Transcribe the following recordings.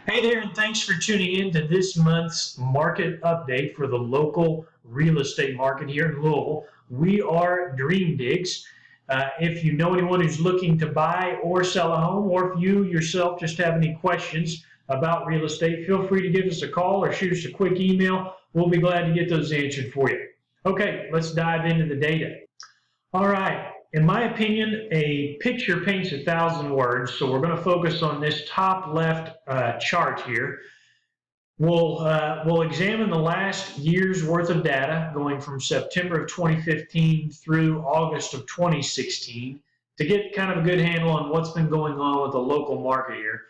Hey there, and thanks for tuning in to this month's market update for the local real estate market here in Louisville. We are Dream Digs. If you know anyone who's looking to buy or sell a home, or if you yourself just have any questions about real estate, feel free to give us a call or shoot us a quick email. We'll be glad to get those answered for you. Okay, let's dive into the data. All right. In my opinion, a picture paints 1,000 words. So we're going to focus on this top left chart here. We'll examine the last year's worth of data going from September of 2015 through August of 2016 to get kind of a good handle on what's been going on with the local market here.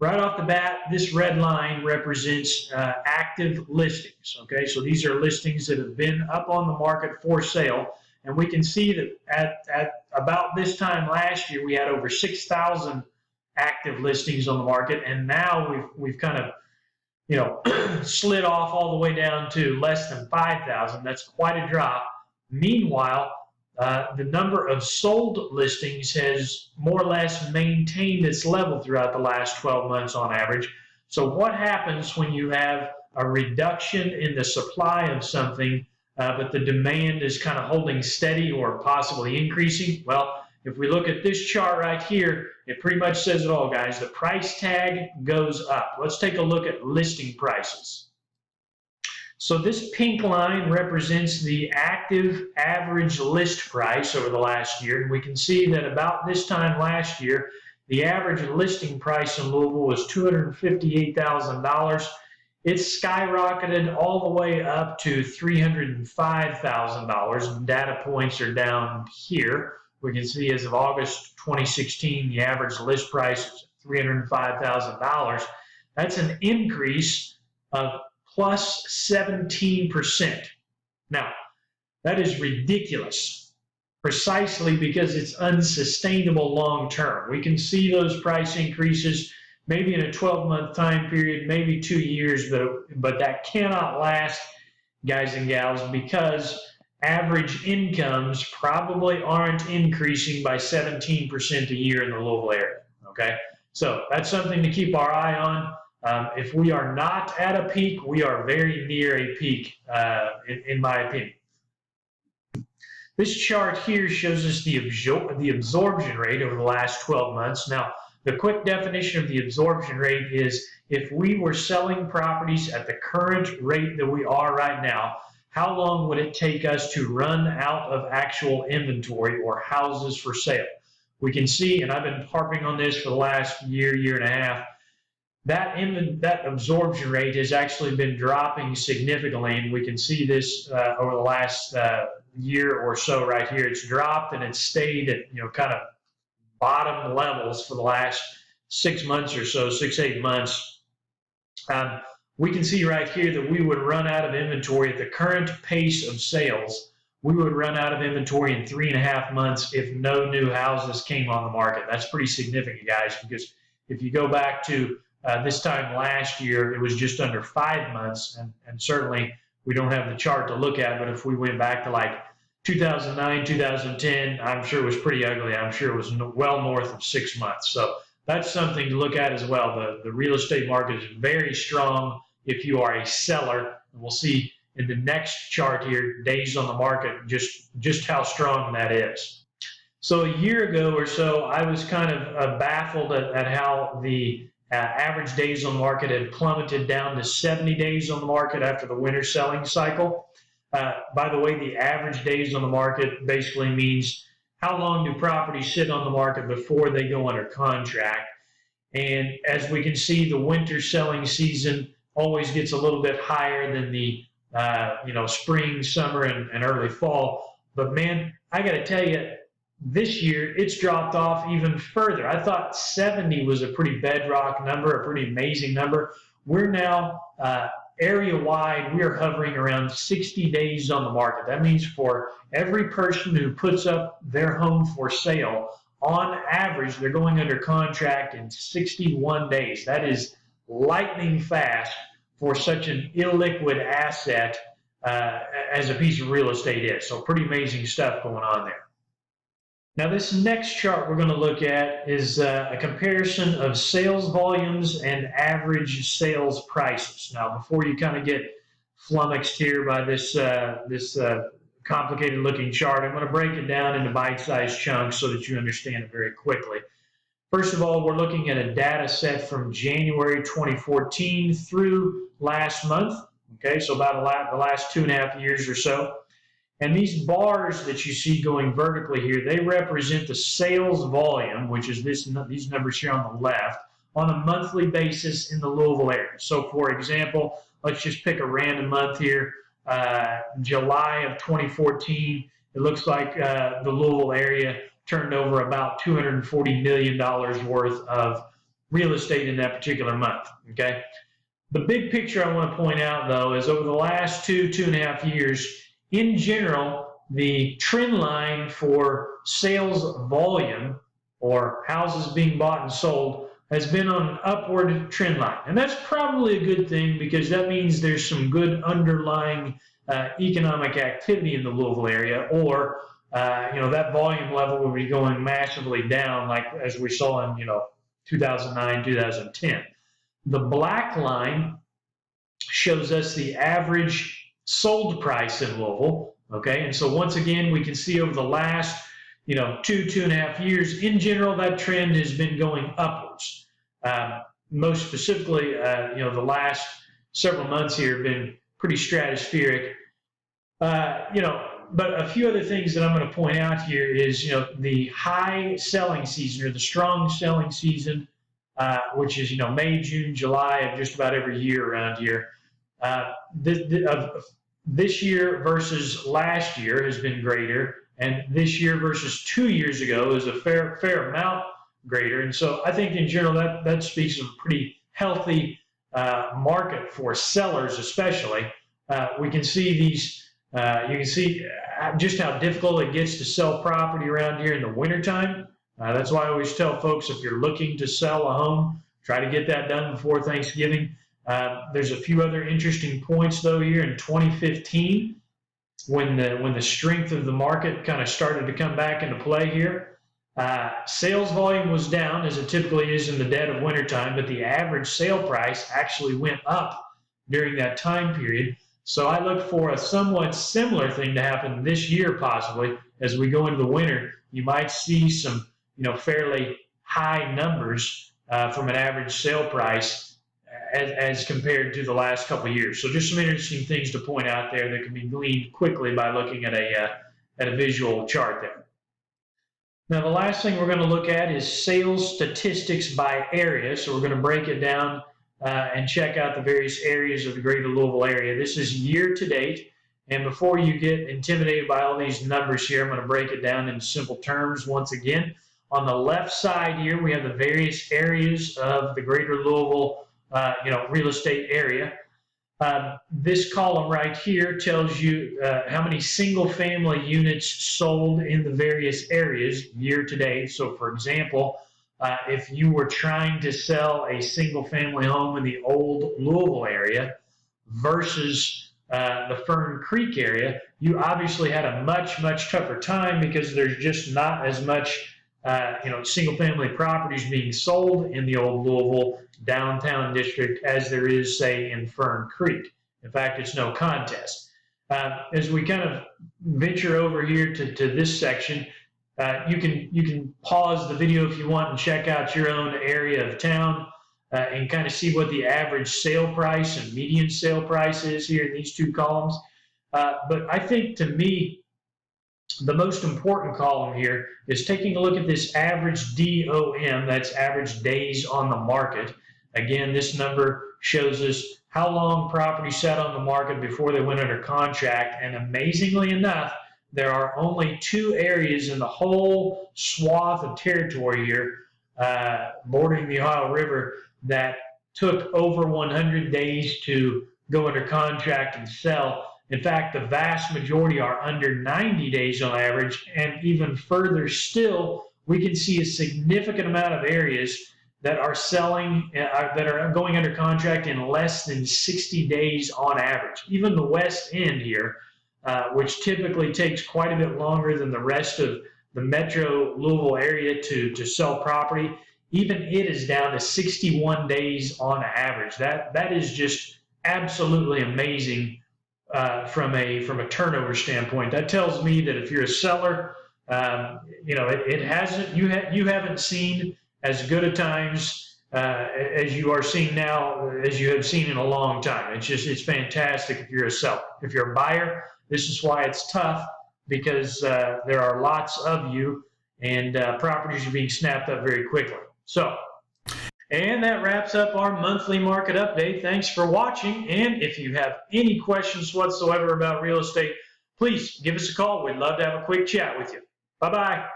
Right off the bat, this red line represents active listings. Okay, so these are listings that have been up on the market for sale. And we can see that at about this time last year, we had over 6,000 active listings on the market. And now we've kind of, slid off all the way down to less than 5,000. That's quite a drop. Meanwhile, the number of sold listings has more or less maintained its level throughout the last 12 months on average. So what happens when you have a reduction in the supply of something, but the demand is kind of holding steady or possibly increasing? Well, if we look at this chart right here, it pretty much says it all, guys. The price tag goes up. Let's take a look at listing prices. So this pink line represents the active average list price over the last year. And we can see that about this time last year, the average listing price in Louisville was $258,000. It's skyrocketed all the way up to $305,000. Data points are down here. We can see as of August 2016, the average list price is $305,000. That's an increase of plus 17%. Now, that is ridiculous, precisely because it's unsustainable long term. We can see those price increases maybe in a 12-month time period, maybe 2 years, but that cannot last, guys and gals, because average incomes probably aren't increasing by 17% a year in the Louisville area. Okay, so that's something to keep our eye on. If we are not at a peak, we are very near a peak, in my opinion. This chart here shows us the absorption rate over the last 12 months. Now, the quick definition of the absorption rate is if we were selling properties at the current rate that we are right now, how long would it take us to run out of actual inventory or houses for sale? We can see, and I've been harping on this for the last year and a half, that absorption rate has actually been dropping significantly, and we can see this over the last year or so right here. It's dropped and it's stayed at kind of bottom levels for the last 6 months or so, 8 months. We can see right here that we would run out of inventory at the current pace of sales. We would run out of inventory in 3.5 months if no new houses came on the market. That's pretty significant, guys, because if you go back to this time last year, it was just under 5 months, and certainly we don't have the chart to look at, but if we went back to like 2009, 2010, I'm sure it was pretty ugly. I'm sure it was well north of 6 months. So that's something to look at as well. The real estate market is very strong if you are a seller. And we'll see in the next chart here, days on the market, just how strong that is. So a year ago or so, I was kind of baffled at how the average days on the market had plummeted down to 70 days on the market after the winter selling cycle. By the way, the average days on the market basically means how long do properties sit on the market before they go under contract. And as we can see, the winter selling season always gets a little bit higher than the spring, summer, and early fall. But man, I got to tell you, this year it's dropped off even further. I thought 70 was a pretty bedrock number, a pretty amazing number. We're now area-wide, we are hovering around 60 days on the market. That means for every person who puts up their home for sale, on average, they're going under contract in 61 days. That is lightning fast for such an illiquid asset as a piece of real estate is. So pretty amazing stuff going on there. Now, this next chart we're going to look at is a comparison of sales volumes and average sales prices. Now, before you kind of get flummoxed here by this complicated looking chart, I'm going to break it down into bite-sized chunks so that you understand it very quickly. First of all, we're looking at a data set from January 2014 through last month. Okay, so about the last 2.5 years or so. And these bars that you see going vertically here, they represent the sales volume, which is these numbers here on the left, on a monthly basis in the Louisville area. So, for example, let's just pick a random month here, July of 2014. It looks like the Louisville area turned over about $240 million worth of real estate in that particular month. Okay. The big picture I want to point out, though, is over the last 2.5 years, in general, the trend line for sales volume or houses being bought and sold has been on an upward trend line. And that's probably a good thing because that means there's some good underlying economic activity in the Louisville area, or that volume level will be going massively down, like as we saw in 2009, 2010. The black line shows us the average sold price in Louisville. Okay, and so once again, we can see over the last 2.5 years, in general, that trend has been going upwards. Most specifically, the last several months here have been pretty stratospheric. But a few other things that I'm going to point out here is, the high selling season or the strong selling season, which is, May, June, July of just about every year around here. This year versus last year has been greater, and this year versus 2 years ago is a fair amount greater. And so I think in general that speaks of a pretty healthy market for sellers, especially. We can see these. You can see just how difficult it gets to sell property around here in the wintertime. That's why I always tell folks, if you're looking to sell a home, try to get that done before Thanksgiving. There's a few other interesting points, though, here in 2015, when the strength of the market kind of started to come back into play here. Sales volume was down, as it typically is in the dead of wintertime, but the average sale price actually went up during that time period. So I look for a somewhat similar thing to happen this year, possibly, as we go into the winter. You might see some, fairly high numbers from an average sale price as compared to the last couple of years. So just some interesting things to point out there that can be gleaned quickly by looking at a visual chart there. Now, the last thing we're going to look at is sales statistics by area. So we're going to break it down and check out the various areas of the greater Louisville area. This is year to date. And before you get intimidated by all these numbers here, I'm going to break it down in simple terms once again. On the left side here, we have the various areas of the greater Louisville real estate area. This column right here tells you how many single-family units sold in the various areas year to date. So, for example, if you were trying to sell a single-family home in the old Louisville area versus the Fern Creek area, you obviously had a much tougher time because there's just not as much single-family properties being sold in the old Louisville downtown district as there is, say, in Fern Creek. In fact, it's no contest. As we kind of venture over here to this section, you can pause the video if you want and check out your own area of town and kind of see what the average sale price and median sale price is here in these two columns. But I think, to me, the most important column here is taking a look at this average DOM, that's average days on the market. Again, this number shows us how long property sat on the market before they went under contract, and amazingly enough, there are only 2 areas in the whole swath of territory here bordering the Ohio River that took over 100 days to go under contract and sell. In fact, the vast majority are under 90 days on average, and even further still, we can see a significant amount of areas that are selling, that are going under contract in less than 60 days on average. Even the West End here, which typically takes quite a bit longer than the rest of the metro Louisville area to sell property, even it is down to 61 days on average. That is just absolutely amazing from a turnover standpoint. That tells me that if you're a seller, it hasn't you haven't seen as good a times as you are seeing now, as you have seen in a long time. It's fantastic if you're a seller. If you're a buyer, this is why it's tough, because there are lots of you, and properties are being snapped up very quickly. So, and that wraps up our monthly market update. Thanks for watching. And if you have any questions whatsoever about real estate, please give us a call. We'd love to have a quick chat with you. Bye-bye.